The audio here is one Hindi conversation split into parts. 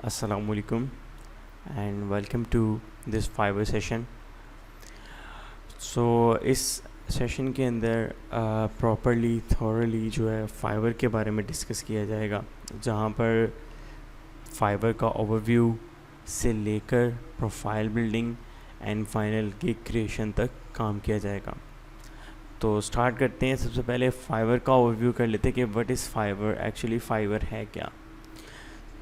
Assalamualaikum and welcome to this Fiverr session. इस सेशन के अंदर प्रॉपरली थॉरली जो है फाइवर के बारे में डिस्कस किया जाएगा, जहाँ पर फाइवर का ओवरव्यू से लेकर profile building and final gig creation तक काम किया जाएगा। तो स्टार्ट करते हैं। सबसे पहले फाइवर का ओवरव्यू कर लेते हैं कि what is Fiverr, actually Fiverr है क्या।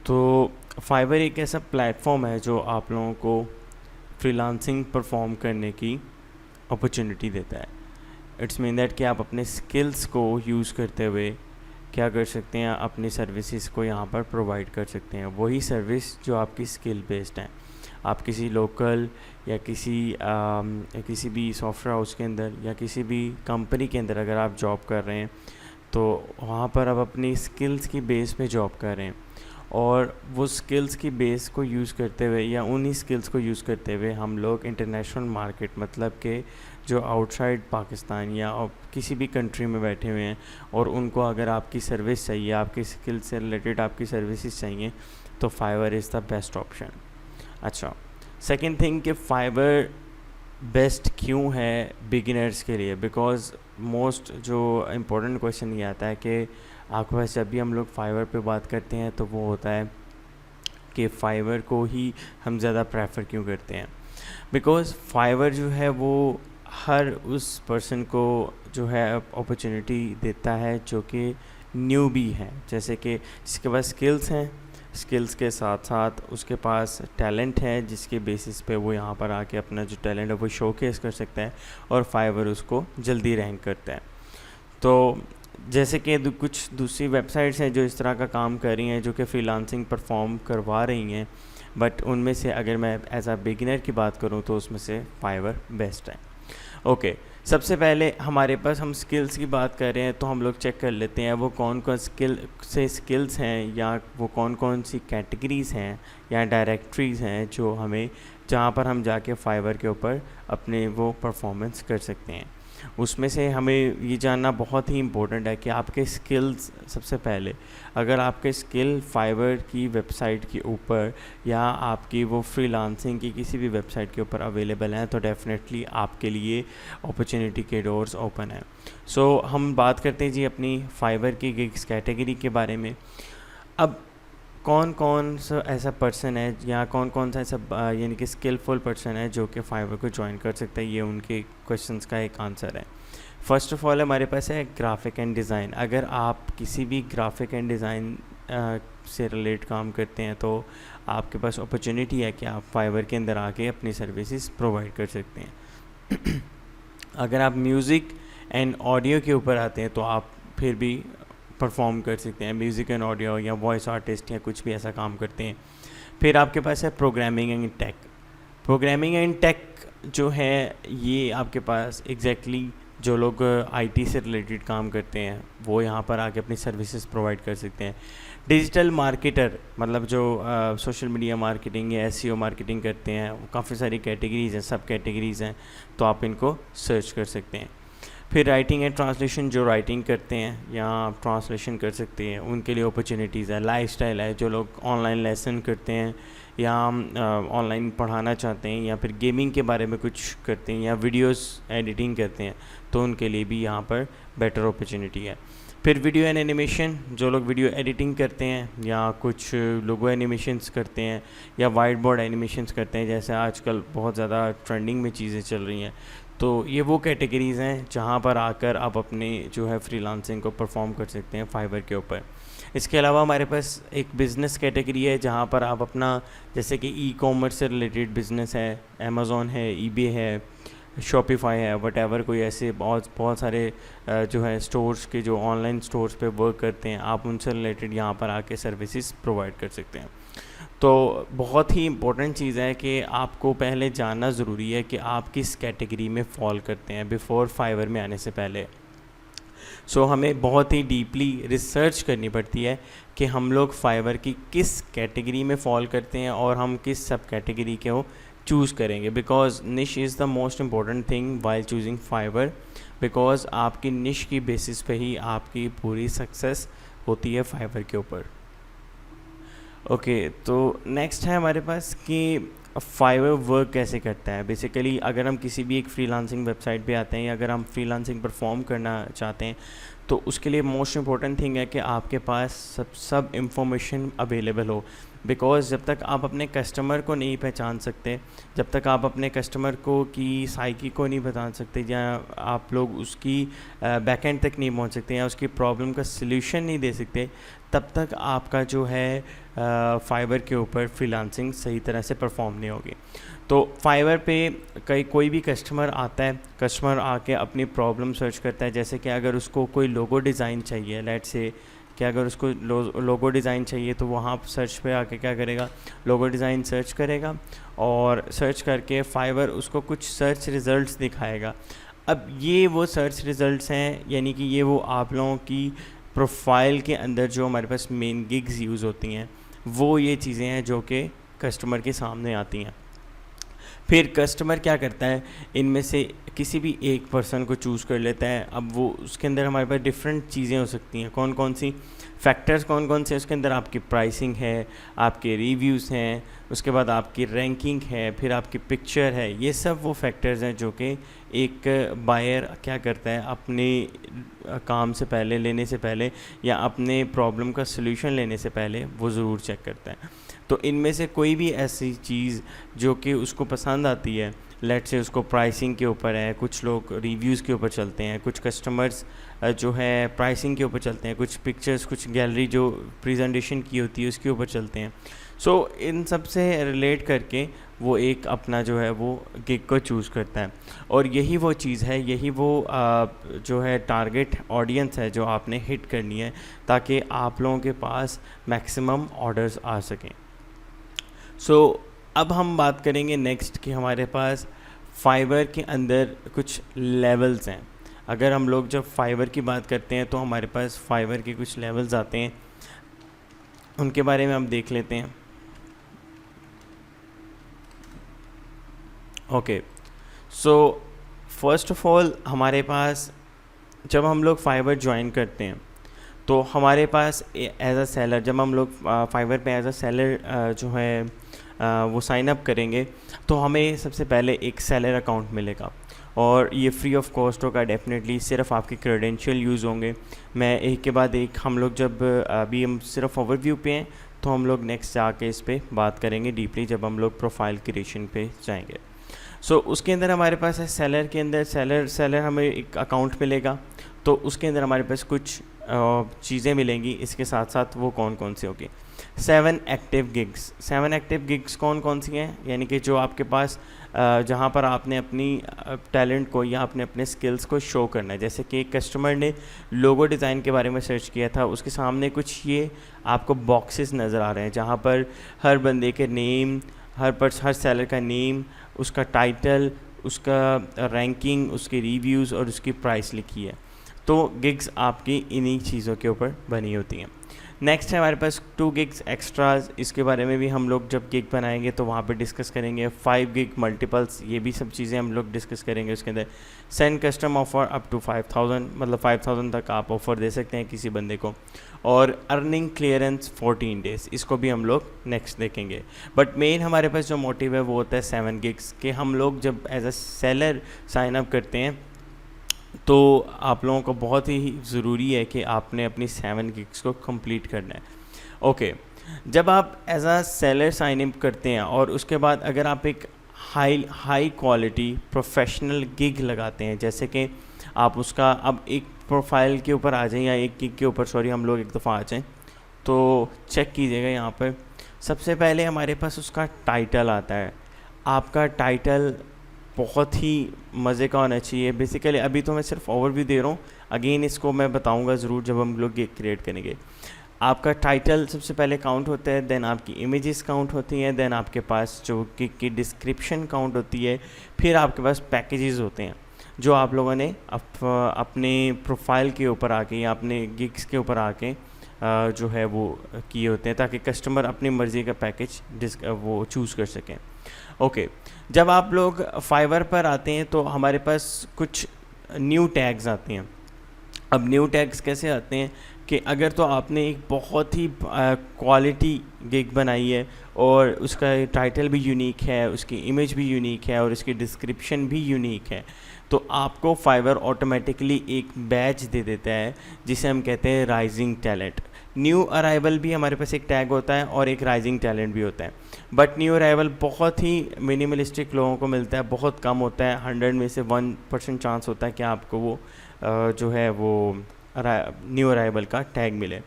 तो फाइवर एक ऐसा प्लेटफॉर्म है जो आप लोगों को फ्रीलांसिंग परफॉर्म करने की अपॉर्चुनिटी देता है। इट्स मीन दैट कि आप अपने स्किल्स को यूज़ करते हुए क्या कर सकते हैं, अपनी सर्विसेज को यहाँ पर प्रोवाइड कर सकते हैं। वही सर्विस जो आपकी स्किल बेस्ड है। आप किसी लोकल या किसी भी सॉफ्टवेयर हाउस के अंदर या किसी भी कंपनी के अंदर अगर आप जॉब कर रहे हैं तो वहाँ पर आप अपनी स्किल्स की बेस पे जॉब कर रहे हैं, और वो स्किल्स की बेस को यूज़ करते हुए या उन्हीं स्किल्स को यूज़ करते हुए हम लोग इंटरनेशनल मार्केट, मतलब के जो आउटसाइड पाकिस्तान या किसी भी कंट्री में बैठे हुए हैं, और उनको अगर आपकी सर्विस चाहिए, आपकी स्किल से रिलेटेड आपकी सर्विसेज चाहिए, तो Fiverr is the best option. अच्छा, सेकंड थिंग कि फाइवर बेस्ट क्यों है बिगिनर्स के लिए, बिकॉज मोस्ट जो इम्पोर्टेंट क्वेश्चन ये आता है कि आपके पास जब भी हम लोग फाइवर पे बात करते हैं तो वो होता है कि फाइवर को ही हम ज़्यादा प्रेफर क्यों करते हैं। बिकॉज़ फाइवर जो है वो हर उस पर्सन को जो है अपॉर्चुनिटी देता है जो कि न्यूबी है, जैसे कि जिसके पास स्किल्स हैं, स्किल्स के साथ साथ उसके पास टैलेंट है, जिसके बेसिस पे वो यहाँ पर आके अपना जो टैलेंट है वो शोकेस कर सकता है, और फाइवर उसको जल्दी रैंक करता है। तो जैसे कि कुछ दूसरी वेबसाइट्स हैं जो इस तरह का काम कर रही हैं, जो कि फ्रीलांसिंग परफॉर्म करवा रही हैं, बट उनमें से अगर मैं एज अ बिगिनर की बात करूं तो उसमें से फाइवर बेस्ट है। ओके, सबसे पहले हमारे पास हम स्किल्स की बात कर रहे हैं तो हम लोग चेक कर लेते हैं वो कौन कौन स्किल्स हैं, या वो कौन कौन सी कैटेगरीज़ हैं या डायरेक्टरीज़ हैं जो हमें, जहाँ पर हम जाके फाइवर के ऊपर अपने वो परफॉर्मेंस कर सकते हैं। उसमें से हमें ये जानना बहुत ही इम्पोर्टेंट है कि आपके स्किल्स, सबसे पहले अगर आपके स्किल फाइवर की वेबसाइट के ऊपर या आपकी वो फ्रीलांसिंग की किसी भी वेबसाइट के ऊपर अवेलेबल हैं तो डेफिनेटली आपके लिए अपॉर्चुनिटी के डोर्स ओपन हैं। सो हम बात करते हैं जी अपनी फाइवर की गिग्स कैटेगरी के बारे में। अब कौन कौन सा ऐसा पर्सन है या कौन कौन सा ऐसा यानी कि स्किलफुल पर्सन है जो कि फाइवर को ज्वाइन कर सकता है, ये उनके क्वेश्चंस का एक आंसर है। फ़र्स्ट ऑफ ऑल हमारे पास है ग्राफिक एंड डिज़ाइन। अगर आप किसी भी ग्राफिक एंड डिज़ाइन से रिलेट काम करते हैं तो आपके पास अपॉर्चुनिटी है कि आप फाइवर के अंदर आके अपनी सर्विसेज प्रोवाइड कर सकते हैं। अगर आप म्यूज़िक एंड ऑडियो के ऊपर आते हैं तो आप फिर भी परफॉर्म कर सकते हैं, म्यूज़िक एंड ऑडियो या वॉइस आर्टिस्ट या कुछ भी ऐसा काम करते हैं। फिर आपके पास है programming and tech. Programming and tech जो है ये आपके पास एग्जैक्टली जो लोग आईटी से रिलेटेड काम करते हैं वो यहाँ पर आके अपनी सर्विसेज प्रोवाइड कर सकते हैं। डिजिटल मार्केटर, मतलब जो सोशल मीडिया मार्केटिंग या एसईओ मार्केटिंग करते हैं, वो काफ़ी सारी कैटेगरीज़ हैं, सब कैटेगरीज़ हैं, तो आप इनको सर्च कर सकते हैं। फिर राइटिंग एंड ट्रांसलेशन, जो राइटिंग करते हैं या आप ट्रांसलेशन कर सकते हैं, उनके लिए अपॉर्चुनिटीज़ है। लाइफस्टाइल है, जो लोग ऑनलाइन लेसन करते हैं या ऑनलाइन पढ़ाना चाहते हैं या फिर गेमिंग के बारे में कुछ करते हैं या वीडियोस एडिटिंग करते हैं, तो उनके लिए भी यहाँ पर बेटर अपॉर्चुनिटी है। फिर वीडियो एंड एनिमेशन, जो लोग वीडियो एडिटिंग करते हैं या कुछ लोगो एनिमेशंस करते हैं या वाइट बोर्ड एनिमेशंस करते हैं, जैसे आजकल बहुत ज़्यादा ट्रेंडिंग में चीज़ें चल रही हैं, तो ये वो कैटेगरीज़ हैं जहाँ पर आकर आप अपने जो है फ्रीलांसिंग को परफॉर्म कर सकते हैं फाइवर के ऊपर। इसके अलावा हमारे पास एक बिज़नेस कैटेगरी है जहाँ पर आप अपना, जैसे कि ई कॉमर्स से रिलेटेड बिज़नेस है, अमेज़ॉन है, ईबे है, शॉपिफाई है, वटेवर, कोई ऐसे बहुत सारे जो है स्टोर्स के जो ऑनलाइन स्टोर्स पे वर्क करते हैं, आप उनसे रिलेटेड यहाँ पर आके सर्विसेज प्रोवाइड कर सकते हैं। तो बहुत ही इम्पोर्टेंट चीज़ है कि आपको पहले जानना ज़रूरी है कि आप किस कैटेगरी में फॉल करते हैं बिफ़ोर फाइवर में आने से पहले। हमें बहुत ही डीपली रिसर्च करनी पड़ती है कि हम लोग फाइवर की किस कैटेगरी में फॉल करते हैं और हम किस सब कैटेगरी को चूज़ करेंगे, because niche is the most important thing while choosing Fiverr, because आपकी निश की बेसिस पे ही आपकी पूरी सक्सेस होती है फाइवर के ऊपर। ओके, तो नेक्स्ट है हमारे पास कि फाइवर वर्क कैसे करता है। बेसिकली अगर हम किसी भी एक फ्रीलांसिंग वेबसाइट पे आते हैं या अगर हम फ्रीलांसिंग परफॉर्म करना चाहते हैं तो उसके लिए मोस्ट इम्पॉर्टेंट थिंग है कि आपके पास सब इंफॉर्मेशन अवेलेबल हो। बिकॉज़ जब तक आप अपने कस्टमर को नहीं पहचान सकते, जब तक आप अपने कस्टमर को की साइकी को नहीं पहचान सकते, या आप लोग उसकी बैकएंड तक नहीं पहुंच सकते या उसकी प्रॉब्लम का सल्यूशन नहीं दे सकते, तब तक आपका जो है फाइवर के ऊपर फ्रीलांसिंग सही तरह से परफॉर्म नहीं होगी। तो फाइवर पे कोई भी कस्टमर आता है, कस्टमर आके अपनी प्रॉब्लम सर्च करता है। जैसे कि अगर उसको कोई लोगो डिज़ाइन चाहिए, लेट से कि अगर उसको लोगो डिज़ाइन चाहिए तो वहाँ सर्च पे आके क्या करेगा, लोगो डिज़ाइन सर्च करेगा और सर्च करके फाइवर उसको कुछ सर्च रिज़ल्ट्स दिखाएगा। अब ये वो सर्च रिज़ल्ट्स हैं, यानी कि ये वो आप लोगों की प्रोफाइल के अंदर जो हमारे पास मेन गिग्स यूज़ होती हैं, वो ये चीज़ें हैं जो कि कस्टमर के सामने आती हैं। फिर कस्टमर क्या करता है, इनमें से किसी भी एक पर्सन को चूज़ कर लेता है। अब वो उसके अंदर हमारे पास डिफरेंट चीज़ें हो सकती हैं। कौन कौन सी फैक्टर्स, कौन कौन से उसके अंदर, आपकी प्राइसिंग है, आपके रिव्यूज़ हैं, उसके बाद आपकी रैंकिंग है, फिर आपकी पिक्चर है। ये सब वो फैक्टर्स हैं जो कि एक बायर क्या करता है, अपने काम से पहले, लेने से पहले या अपने प्रॉब्लम का सलूशन लेने से पहले वो ज़रूर चेक करता है। तो इनमें से कोई भी ऐसी चीज़ जो कि उसको पसंद आती है, लेट से उसको प्राइसिंग के ऊपर है, कुछ लोग रिव्यूज़ के ऊपर चलते हैं, कुछ कस्टमर्स जो है प्राइसिंग के ऊपर चलते हैं, कुछ पिक्चर्स, कुछ गैलरी जो प्रेजेंटेशन की होती है उसके ऊपर चलते हैं। सो इन सब से रिलेट करके वो एक अपना जो है वो गिग को चूज़ करता है। और यही वो चीज़ है, यही वो जो है टारगेट ऑडियंस है जो आपने हिट करनी है, ताकि आप लोगों के पास मैक्सिमम ऑर्डर्स आ सकें। सो अब हम बात करेंगे नेक्स्ट कि हमारे पास फाइवर के अंदर कुछ लेवल्स हैं। अगर हम लोग जब फाइवर की बात करते हैं तो हमारे पास फाइवर के कुछ लेवल्स आते हैं, उनके बारे में हम देख लेते हैं। Okay, so first of all हमारे पास जब हम लोग फाइवर ज्वाइन करते हैं तो हमारे पास एज अ सेलर, जब हम लोग फाइवर पे एज अ सेलर जो है वो साइन अप करेंगे तो हमें सबसे पहले एक सेलर अकाउंट मिलेगा और ये फ्री ऑफ कॉस्ट होगा। डेफिनेटली सिर्फ आपके क्रेडेंशियल यूज़ होंगे। मैं एक के बाद एक, हम लोग जब अभी हम सिर्फ ओवरव्यू पे हैं तो हम लोग नेक्स्ट जाके इस पर बात करेंगे डीपली जब हम लोग प्रोफाइल क्रिएशन पे जाएंगे। सो उसके अंदर हमारे पास है सेलर के अंदर सेलर हमें एक अकाउंट मिलेगा, तो उसके अंदर हमारे पास कुछ चीज़ें मिलेंगी। इसके साथ साथ वो कौन कौन सी होगी, 7 एक्टिव गिग्स। 7 एक्टिव गिग्स कौन कौन सी हैं, यानी कि जो आपके पास जहाँ पर आपने अपनी टैलेंट को या आपने अपने स्किल्स को शो करना है। जैसे कि एक कस्टमर ने लोगो डिज़ाइन के बारे में सर्च किया था, उसके सामने कुछ ये आपको बॉक्सेस नज़र आ रहे हैं जहाँ पर हर बंदे के नेम, हर सेलर का नेम, उसका टाइटल, उसका रैंकिंग, उसके रिव्यूज़ और उसकी प्राइस लिखी है। तो गिग्स आपकी इन्हीं चीज़ों के ऊपर बनी होती हैं। नेक्स्ट है हमारे पास 2 गिग्स एक्स्ट्राज। इसके बारे में भी हम लोग जब गिग बनाएंगे तो वहाँ पे डिस्कस करेंगे। 5 गिग मल्टीपल्स, ये भी सब चीज़ें हम लोग डिस्कस करेंगे। उसके अंदर send custom offer up to 5000, मतलब 5000 तक आप ऑफ़र दे सकते हैं किसी बंदे को। और अर्निंग क्लियरेंस 14 डेज़, इसको भी हम लोग नेक्स्ट देखेंगे। बट मेन हमारे पास जो मोटिव है वो होता है 7 गिग्स कि हम लोग जब as a seller sign up करते हैं तो आप लोगों को बहुत ही ज़रूरी है कि आपने अपनी 7 गिग्स को कंप्लीट करना है। ओके, जब आप as a seller sign up करते हैं और उसके बाद अगर आप एक हाई क्वालिटी प्रोफेशनल गिग लगाते हैं, जैसे कि आप उसका अब एक प्रोफाइल के ऊपर आ जाएं या एक गिग के ऊपर, सॉरी हम लोग एक दफ़ा आ जाएं तो चेक कीजिएगा। यहाँ पर सबसे पहले हमारे पास उसका टाइटल आता है। आपका टाइटल बहुत ही मज़े का होना चाहिए। बेसिकली अभी तो मैं सिर्फ ओवरव्यू दे रहा हूँ, अगेन इसको मैं बताऊँगा ज़रूर जब हम लोग गिग क्रिएट करेंगे। आपका टाइटल सबसे पहले काउंट होता है, देन आपकी इमेजेस काउंट होती हैं, देन आपके पास जो गिग की डिस्क्रिप्शन काउंट होती है, फिर आपके पास पैकेजेस होते हैं जो आप लोगों ने अपने प्रोफाइल के ऊपर आके या अपने गिग्स के ऊपर आके जो है वो किए होते हैं, ताकि कस्टमर अपनी मर्ज़ी का पैकेज वो चूज़ कर सकें। ओके, जब आप लोग फाइवर पर आते हैं तो हमारे पास कुछ न्यू टैग्स आते हैं। अब न्यू टैग्स कैसे आते हैं कि अगर तो आपने एक बहुत ही क्वालिटी गिग बनाई है और उसका टाइटल भी यूनिक है, उसकी इमेज भी यूनिक है और उसकी डिस्क्रिप्शन भी यूनिक है, तो आपको फाइवर ऑटोमेटिकली एक बैच दे देता है जिसे हम कहते हैं राइजिंग टैलेंट। न्यू अराइवल भी हमारे पास एक टैग होता है और एक राइजिंग टैलेंट भी होता है, बट न्यू अराइवल बहुत ही मिनिमलिस्टिक लोगों को मिलता है, बहुत कम होता है, 100 में से 1% चांस होता है कि आपको वो जो है वो न्यू अराइवल का टैग मिले,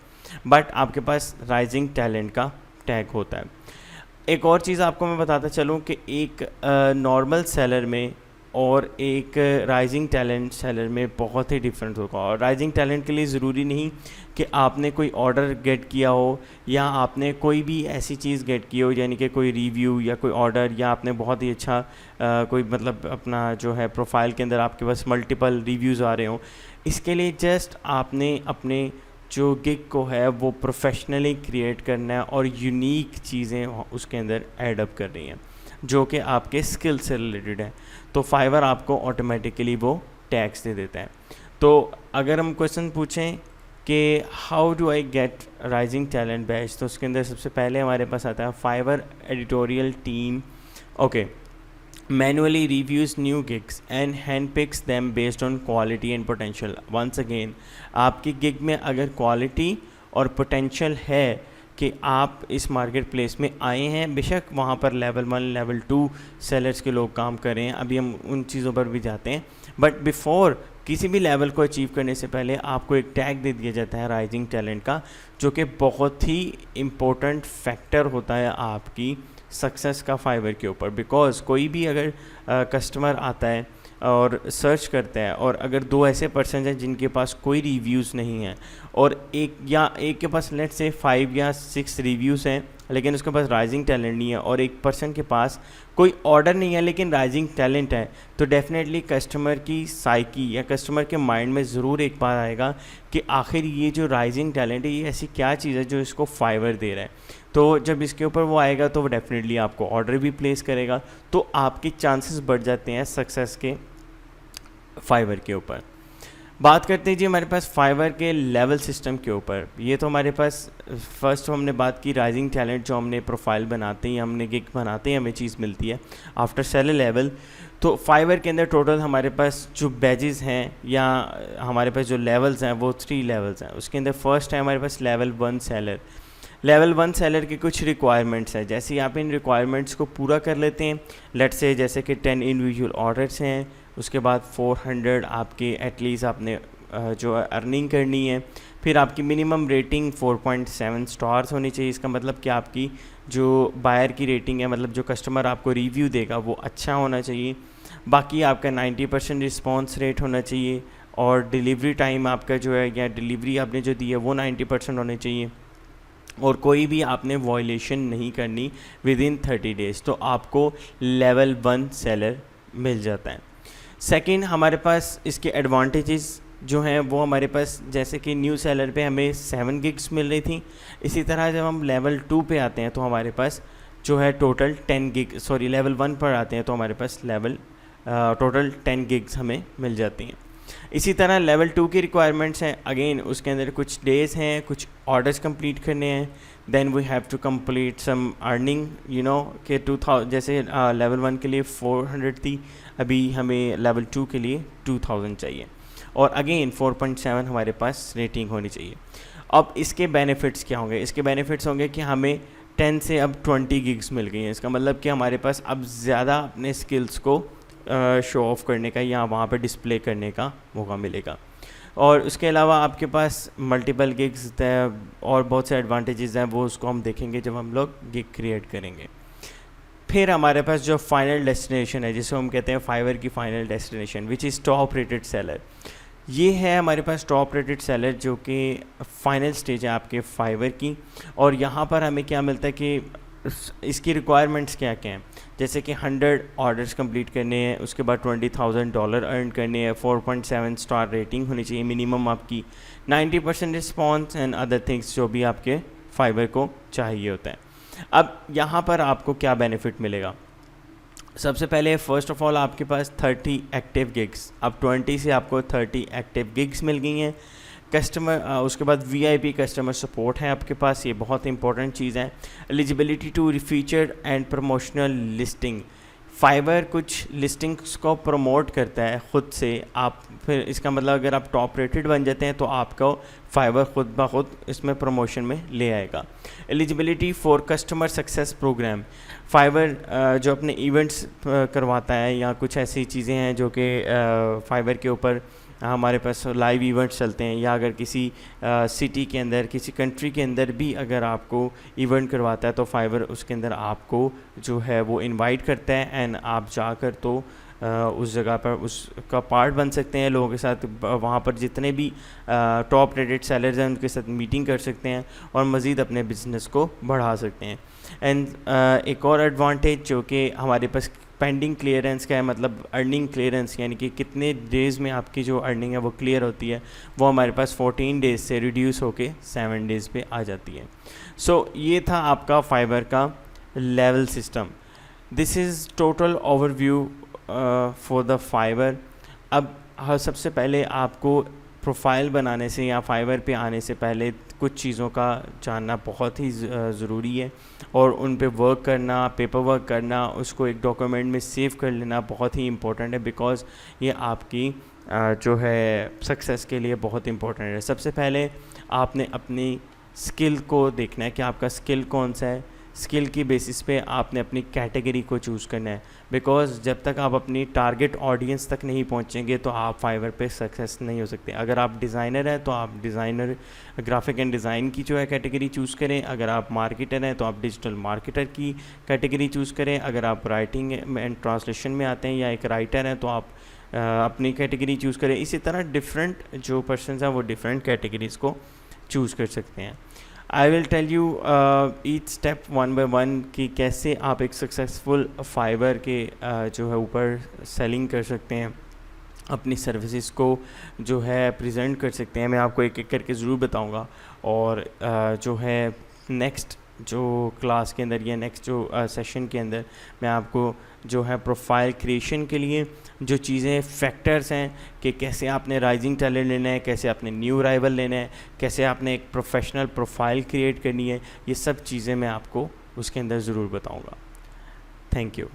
बट आपके पास राइजिंग टैलेंट का टैग होता है। एक और चीज़ आपको मैं बताता चलूँ कि एक नॉर्मल सेलर में और एक राइजिंग टैलेंट सेलर में बहुत ही डिफरेंस होगा। और राइजिंग टैलेंट के लिए ज़रूरी नहीं कि आपने कोई ऑर्डर गेट किया हो या आपने कोई भी ऐसी चीज़ गेट की हो, यानी कि कोई रिव्यू या कोई ऑर्डर, या आपने बहुत ही अच्छा कोई मतलब अपना जो है प्रोफाइल के अंदर आपके पास मल्टीपल रिव्यूज़ आ रहे हों। इसके लिए जस्ट आपने अपने जो गिग को है वो प्रोफेशनली क्रिएट करना है और यूनिक चीज़ें उसके अंदर ऐड अप कर रही हैं जो कि आपके स्किल से रिलेटेड है, तो फाइवर आपको ऑटोमेटिकली वो टैग्स दे देता है। तो अगर हम क्वेश्चन पूछें कि how do I get rising talent badge, तो उसके अंदर सबसे पहले हमारे पास आता है Fiverr editorial team okay manually reviews new gigs and hand picks them based on quality and potential. Once again, आपकी गिग में अगर क्वालिटी और पोटेंशियल है कि आप इस मार्केट प्लेस में आए हैं, बेशक वहाँ पर लेवल 1 लेवल 2 सेलर्स के लोग काम कर रहे हैं, अभी हम उन चीज़ों पर भी जाते हैं, बट बिफोर किसी भी लेवल को अचीव करने से पहले आपको एक टैग दे दिया जाता है राइजिंग टैलेंट का, जो कि बहुत ही इम्पोर्टेंट फैक्टर होता है आपकी सक्सेस का फाइवर के ऊपर। बिकॉज कोई भी अगर कस्टमर आता है और सर्च करता है और अगर 2 ऐसे पर्सन हैं जिनके पास कोई रिव्यूज़ नहीं हैं और एक के पास लेट से 5 या 6 रिव्यूज़ हैं लेकिन उसके पास राइजिंग टैलेंट नहीं है, और एक पर्सन के पास कोई ऑर्डर नहीं है लेकिन राइजिंग टैलेंट है, तो डेफिनेटली कस्टमर की साइकी या कस्टमर के माइंड में ज़रूर एक बार आएगा कि आखिर ये जो राइजिंग टैलेंट है ये ऐसी क्या चीज़ है जो इसको फाइवर दे रहा है। तो जब इसके ऊपर वो आएगा तो वो डेफिनेटली आपको ऑर्डर भी प्लेस करेगा, तो आपके चांसेस बढ़ जाते हैं सक्सेस के फाइवर के ऊपर। बात करते हैं जी हमारे पास फाइवर के लेवल सिस्टम के ऊपर। ये तो हमारे पास फर्स्ट हमने बात की राइजिंग टैलेंट, जो हमने प्रोफाइल बनाते हैं, हमने गिग बनाते हैं, हमें चीज़ मिलती है आफ्टर सेलर लेवल। तो फाइवर के अंदर टोटल हमारे पास जो बैजेस हैं या हमारे पास जो लेवल्स हैं वो 3 लेवल्स हैं। उसके अंदर फर्स्ट है हमारे पास लेवल 1 सेलर। लेवल 1 सेलर के कुछ रिक्वायरमेंट्स हैं, जैसे आप इन रिक्वायरमेंट्स को पूरा कर लेते हैं, लेट्स से जैसे कि 10 इंडिविजुअल ऑर्डर्स हैं, उसके बाद 400 आपके एटलीस्ट आपने जो अर्निंग करनी है, फिर आपकी मिनिमम रेटिंग 4.7 स्टार्स होनी चाहिए। इसका मतलब कि आपकी जो बायर की रेटिंग है, मतलब जो कस्टमर आपको रिव्यू देगा वो अच्छा होना चाहिए। बाकी आपका 90% रिस्पॉन्स रेट होना चाहिए और डिलीवरी टाइम आपका जो है या डिलीवरी आपने जो दी है वो 90% होनी चाहिए, और कोई भी आपने वॉयलेशन नहीं करनी विद इन 30 डेज़, तो आपको लेवल 1 सेलर मिल जाता है। सेकंड, हमारे पास इसके एडवांटेजेस जो हैं वो हमारे पास, जैसे कि न्यू सेलर पे हमें 7 गिग्स मिल रही थी, इसी तरह जब हम लेवल 2 पे आते हैं तो हमारे पास जो है टोटल 10 गिग, सॉरी लेवल 1 पर आते हैं तो हमारे पास टोटल 10 गिग्स हमें मिल जाती हैं। इसी तरह लेवल 2 की रिक्वायरमेंट्स हैं, अगेन उसके अंदर कुछ डेज़ हैं, कुछ ऑर्डर्स कंप्लीट करने हैं, then we have to complete some earning, you know कि 2000 जैसे लेवल 1 के लिए 400 थी, अभी हमें लेवल 2 के लिए 2000 चाहिए, और अगेन 4.7 हमारे पास रेटिंग होनी चाहिए। अब इसके बेनिफिट्स क्या होंगे? इसके बेनिफिट्स होंगे कि हमें 10 से अब 20 गिग्स मिल गई हैं। इसका मतलब कि हमारे पास अब ज़्यादा अपने स्किल्स को शो ऑफ करने का या वहाँ पर डिस्प्ले करने का मौका मिलेगा। और उसके अलावा आपके पास मल्टीपल गिग्स और बहुत से एडवांटेजेस हैं, वो उसको हम देखेंगे जब हम लोग गिग क्रिएट करेंगे। फिर हमारे पास जो फाइनल डेस्टिनेशन है, जिसको हम कहते हैं फाइवर की final destination, which is top rated seller. ये है हमारे पास टॉप रेटेड सेलर जो कि फाइनल स्टेज है आपके फाइवर की, और यहाँ पर हमें क्या मिलता है कि इसकी रिक्वायरमेंट्स क्या क्या हैं, जैसे कि 100 ऑर्डर्स कंप्लीट करने हैं, उसके बाद $20,000 अर्न करने हैं, 4.7 स्टार रेटिंग होनी चाहिए मिनिमम आपकी, 90% रिस्पॉन्स एंड अदर थिंग्स जो भी आपके फाइवर को चाहिए होता है। अब यहाँ पर आपको क्या बेनिफिट मिलेगा? सबसे पहले फ़र्स्ट ऑफ ऑल आपके पास 30 एक्टिव गिग्स, अब 20 से आपको 30 एक्टिव गिग्स मिल गई हैं। उसके बाद VIP कस्टमर सपोर्ट है आपके पास, ये बहुत इंपॉर्टेंट चीज़ है। Eligibility to feature and promotional listing, Fiverr कुछ लिस्टिंग्स को प्रमोट करता है खुद से, आप फिर इसका मतलब अगर आप टॉप रेटेड बन जाते हैं तो आपको फाइवर खुद ब खुद इसमें प्रमोशन में ले आएगा। Eligibility for customer success program, Fiverr जो अपने इवेंट्स करवाता है या कुछ ऐसी चीज़ें हैं जो कि फाइवर के ऊपर हमारे पास लाइव इवेंट्स चलते हैं, या अगर किसी सिटी के अंदर किसी कंट्री के अंदर भी अगर आपको इवेंट करवाता है तो फाइवर उसके अंदर आपको जो है वो इनवाइट करता है एंड आप जाकर तो उस जगह पर उसका पार्ट बन सकते हैं, लोगों के साथ वहाँ पर जितने भी टॉप रेटेड सेलर्स हैं उनके साथ मीटिंग कर सकते हैं और मज़ीद अपने बिज़नेस को बढ़ा सकते हैं। एंड एक और एडवांटेज जो कि हमारे पास पेंडिंग क्लियरेंस का है, मतलब अर्निंग क्लियरेंस, यानी कि कितने डेज़ में आपकी जो अर्निंग है वो क्लियर होती है, वो हमारे पास 14 डेज़ से रिड्यूस होके 7 डेज़ पे आ जाती है। सो ये था आपका फाइवर का level system. This is total overview for the Fiverr. अब सबसे पहले आपको प्रोफाइल बनाने से या फाइवर पे आने से पहले कुछ चीज़ों का जानना बहुत ही ज़रूरी है, और उन पे वर्क करना, पेपर वर्क करना, उसको एक डॉक्यूमेंट में सेव कर लेना बहुत ही इम्पोर्टेंट है, बिकॉज़ ये आपकी जो है सक्सेस के लिए बहुत इम्पोर्टेंट है। सबसे पहले आपने अपनी स्किल को देखना है कि आपका स्किल कौन सा है। स्किल की बेसिस पे आपने अपनी कैटेगरी को चूज़ करना है, बिकॉज़ जब तक आप अपनी टारगेट ऑडियंस तक नहीं पहुंचेंगे तो आप फाइवर पे सक्सेस नहीं हो सकते। अगर आप डिज़ाइनर हैं तो आप डिज़ाइनर ग्राफिक एंड डिज़ाइन की जो है कैटेगरी चूज़ करें, अगर आप मार्केटर हैं तो आप डिजिटल मार्केटर की कैटेगरी चूज़ करें, अगर आप राइटिंग एंड ट्रांसलेशन में आते हैं या एक राइटर हैं तो आप अपनी कैटेगरी चूज़ करें। इसी तरह डिफरेंट जो पर्सनस हैं वो डिफरेंट कैटेगरीज़ को चूज़ कर सकते हैं। I will tell you each step one by one कि कैसे आप एक सक्सेसफुल फाइवर के जो है ऊपर सेलिंग कर सकते हैं, अपनी सर्विसेज को जो है प्रेजेंट कर सकते हैं। मैं आपको एक एक करके ज़रूर बताऊंगा, और जो है नेक्स्ट जो क्लास के अंदर या नेक्स्ट जो सेशन के अंदर मैं आपको जो है प्रोफाइल क्रिएशन के लिए जो चीज़ें फैक्टर्स हैं कि कैसे आपने राइजिंग टैलेंट लेना है, कैसे आपने न्यू अराइवल लेना है, कैसे आपने एक प्रोफेशनल प्रोफाइल क्रिएट करनी है, ये सब चीज़ें मैं आपको उसके अंदर ज़रूर बताऊंगा। Thank you.